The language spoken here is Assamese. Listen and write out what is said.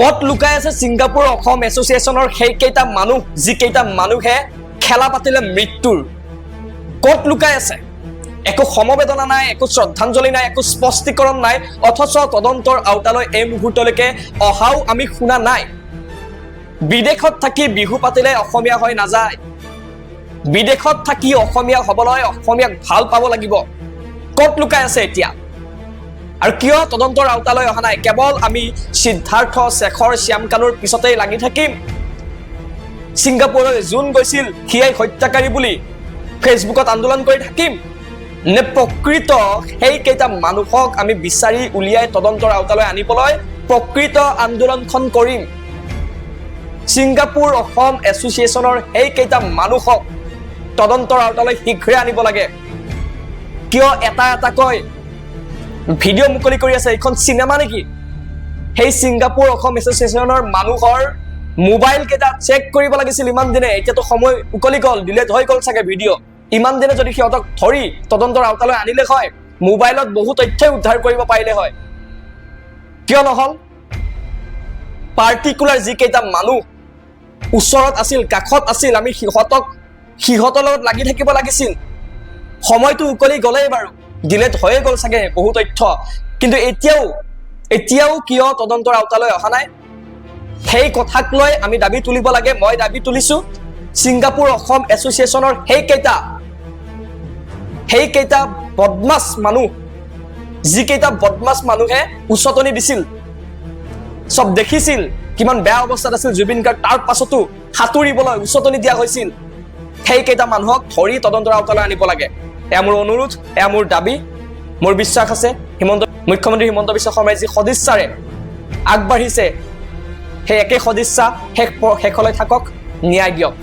কত লুকাই আছে ছিংগাপুৰ অসম এছ'চিয়েশ্যনৰ সেইকেইটা মানুহ যিকেইটা মানুহে খেলা পাতিলে মৃত্যুৰ কত লুকাই আছে একো সমবেদনা নাই একো শ্ৰদ্ধাঞ্জলি নাই একো স্পষ্টীকৰণ নাই অথচ তদন্তৰ আওতালৈ এই মুহূৰ্তলৈকে অহাও আমি শুনা নাই বিদেশত থাকি বিহু পাতিলে অসমীয়া হৈ নাযায় বিদেশত থাকি অসমীয়া হবলৈ অসমীয়াক ভাল পাব লাগিব কত লুকাই আছে এতিয়া আৰু কিয় তদন্তৰ আওতালৈ অহা নাই কেৱল আমি সিদ্ধাৰ্থ শেখৰ শ্যামকানুৰ পিছতেই লাগি থাকিম ছিংগাপুৰলৈ যোন গৈছিল সিয়াই হত্যাকাৰী বুলি ফেচবুকত আন্দোলন কৰি থাকিম নে প্ৰকৃত সেইকেইটা মানুহক আমি বিচাৰি উলিয়াই তদন্তৰ আওতালৈ আনিবলৈ প্ৰকৃত আন্দোলনখন কৰিম ছিংগাপুৰ অসম এছ'চিয়েশ্যনৰ সেইকেইটা মানুহক তদন্তৰ আওতালৈ শীঘ্ৰে আনিব লাগে কিয় এটা এটাকৈ ভিডিঅ' মুকলি কৰি আছে এইখন চিনেমা নেকি সেই ছিংগাপুৰ অসম এছ'চিয়েশ্যনৰ মানুহৰ মোবাইল কেইটা চেক কৰিব লাগিছিল ইমান দিনে এতিয়াতো সময় উকলি গ'ল ডিলেট হৈ গ'ল চাগে ভিডিঅ' ইমান দিনে যদি সিহঁতক ধৰি তদন্তৰ আওতালৈ আনিলে হয় মোবাইলত বহু তথ্যই উদ্ধাৰ কৰিব পাৰিলে হয় কিয় নহল পাৰ্টিকুলাৰ যিকেইটা মানুহ ওচৰত আছিল কাষত আছিল আমি সিহঁতৰ লগত লাগি থাকিব লাগিছিল সময়টো উকলি গ'লেই বাৰু ডিলেট হৈয়ে গ'ল চাগে বহু তথ্য কিন্তু এতিয়াও কিয় তদন্তৰ আওতালৈ অহা নাই সেই কথাক লৈ আমি দাবী তুলিব লাগে মই দাবী তুলিছো ছিংগাপুৰ অসম এছ'চিয়েশ্যনৰ সেইকেইটা বদমাছ মানুহ যিকেইটা বদমাছ মানুহে উচতনি দিছিল সব দেখিছিল কিমান বেয়া অৱস্থাত আছিল জুবিন গাৰ্গ তাৰ পাছতো সাঁতুৰিবলৈ উচতনি দিয়া হৈছিল সেইকেইটা মানুহক ধৰি তদন্তৰ আওতালৈ আনিব লাগে এয়া মোৰ অনুৰোধ এয়া মোৰ দাবী মোৰ বিশ্বাস আছে মুখ্যমন্ত্ৰী হিমন্ত বিশ্ব শৰ্মাই যি সদিচ্ছাৰে আগবাঢ়িছে সেই একে সদিচ্ছা শেষলৈ থাকক ন্যায় দিয়ক